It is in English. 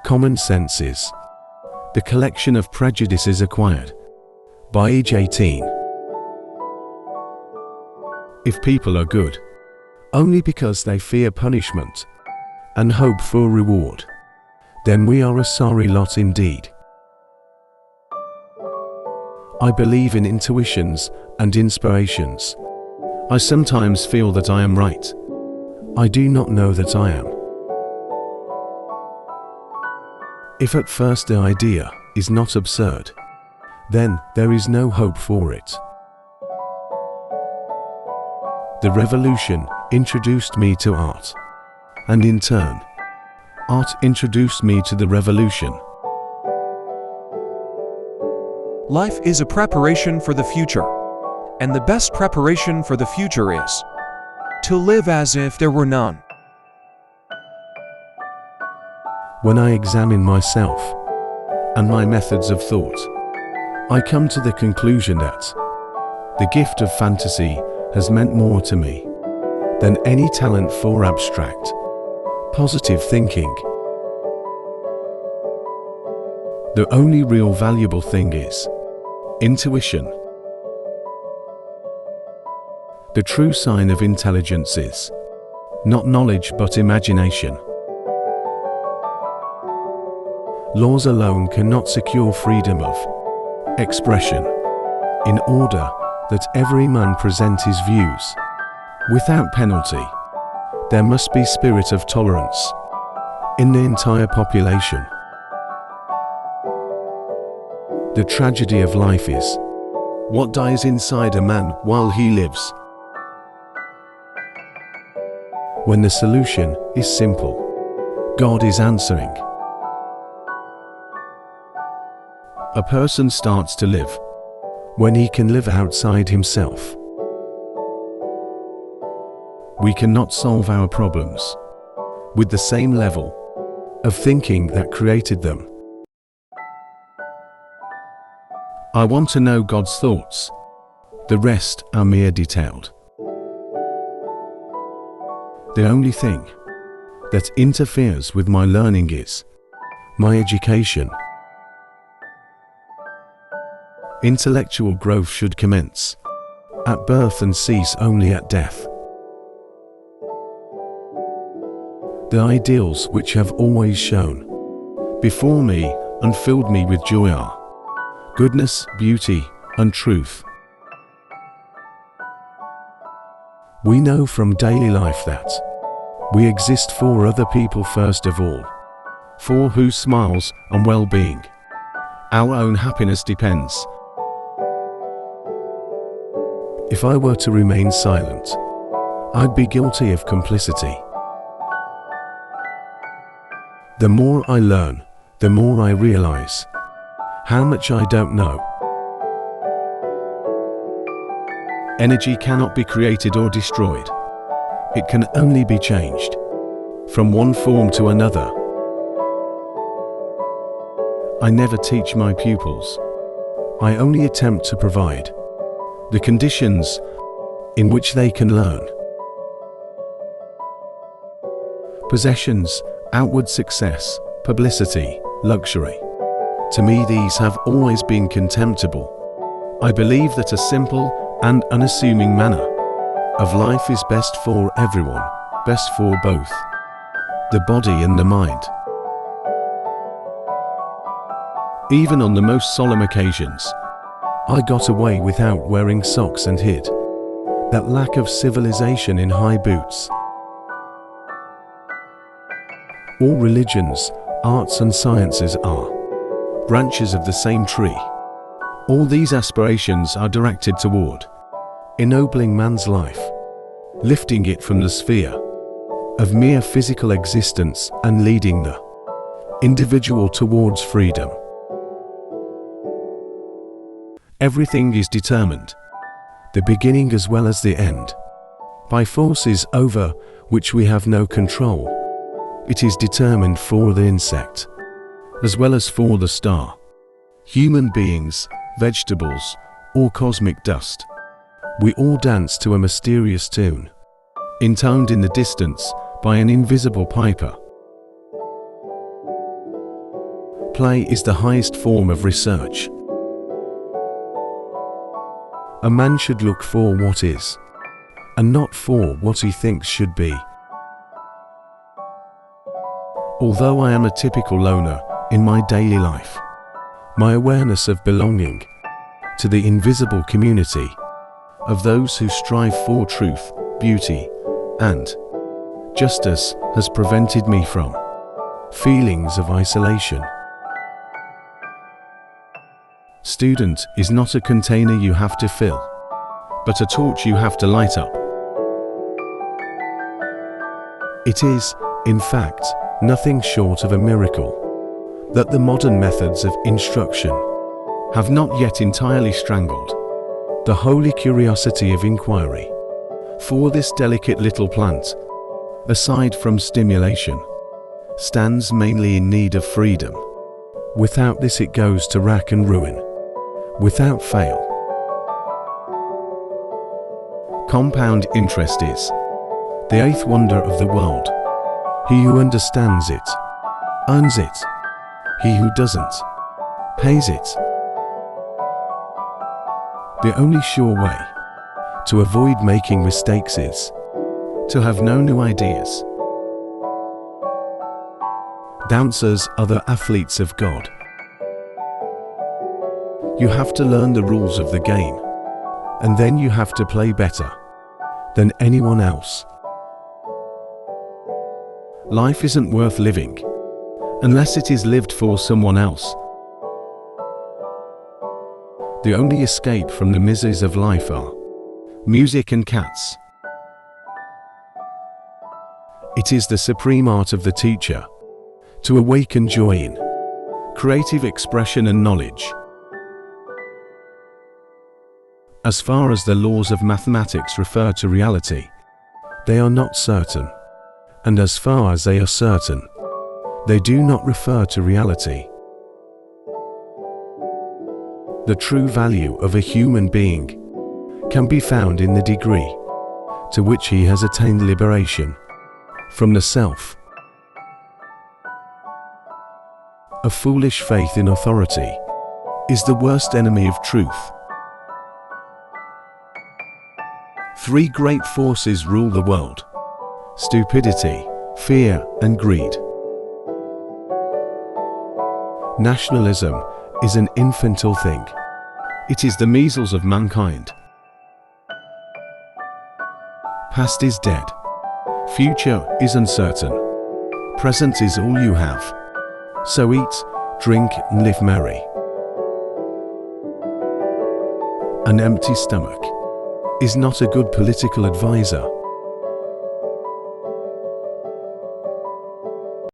Common sense is the collection of prejudices acquired by age 18. If people are good only because they fear punishment and hope for reward, then we are a sorry lot indeed. I believe in intuitions and inspirations. I sometimes feel that I am right. I do not know that I am. If at first the idea is not absurd, then there is no hope for it. The revolution introduced me to art, and in turn, art introduced me to the revolution. Life is a preparation for the future, and the best preparation for the future is to live as if there were none. When I examine myself and my methods of thought, I come to the conclusion that the gift of fantasy has meant more to me than any talent for abstract, positive thinking. The only real valuable thing is intuition. The true sign of intelligence is not knowledge but imagination. Laws alone cannot secure freedom of expression. In order that every man present his views without penalty, there must be spirit of tolerance in the entire population. The tragedy of life is what dies inside a man while he lives. When the solution is simple, God is answering. A person starts to live when he can live outside himself. We cannot solve our problems with the same level of thinking that created them. I want to know God's thoughts. The rest are mere detailed. The only thing that interferes with my learning is my education. Intellectual growth should commence at birth and cease only at death. The ideals which have always shone before me and filled me with joy are goodness, beauty, and truth. We know from daily life that we exist for other people first of all, for whose smiles and well-being our own happiness depends. If I were to remain silent, I'd be guilty of complicity. The more I learn, the more I realize how much I don't know. Energy cannot be created or destroyed. It can only be changed from one form to another. I never teach my pupils. I only attempt to provide the conditions in which they can learn. Possessions, outward success, publicity, luxury. To me, these have always been contemptible. I believe that a simple and unassuming manner of life is best for everyone, best for both the body and the mind. Even on the most solemn occasions, I got away without wearing socks and hid that lack of civilization in high boots. All religions, arts and sciences are branches of the same tree. All these aspirations are directed toward ennobling man's life, lifting it from the sphere of mere physical existence and leading the individual towards freedom. Everything is determined, the beginning as well as the end, by forces over which we have no control. It is determined for the insect as well as for the star, human beings, vegetables, or cosmic dust. We all dance to a mysterious tune, intoned in the distance by an invisible piper. Play is the highest form of research. A man should look for what is, and not for what he thinks should be. Although I am a typical loner in my daily life, my awareness of belonging to the invisible community of those who strive for truth, beauty, and justice has prevented me from feelings of isolation. Student is not a container you have to fill, but a torch you have to light up. It is, in fact, nothing short of a miracle that the modern methods of instruction have not yet entirely strangled the holy curiosity of inquiry. For this delicate little plant, aside from stimulation, stands mainly in need of freedom. Without this it goes to rack and ruin, without fail. Compound interest is the eighth wonder of the world. He who understands it, earns it. He who doesn't, pays it. The only sure way to avoid making mistakes is to have no new ideas. Dancers are the athletes of God. You have to learn the rules of the game, and then you have to play better than anyone else. Life isn't worth living unless it is lived for someone else. The only escape from the miseries of life are music and cats. It is the supreme art of the teacher to awaken joy in creative expression and knowledge. As far as the laws of mathematics refer to reality, they are not certain, and as far as they are certain, they do not refer to reality. The true value of a human being can be found in the degree to which he has attained liberation from the self. A foolish faith in authority is the worst enemy of truth. Three great forces rule the world: stupidity, fear, and greed. Nationalism is an infantile thing. It is the measles of mankind. Past is dead. Future is uncertain. Present is all you have. So eat, drink, and live merry. An empty stomach is not a good political advisor.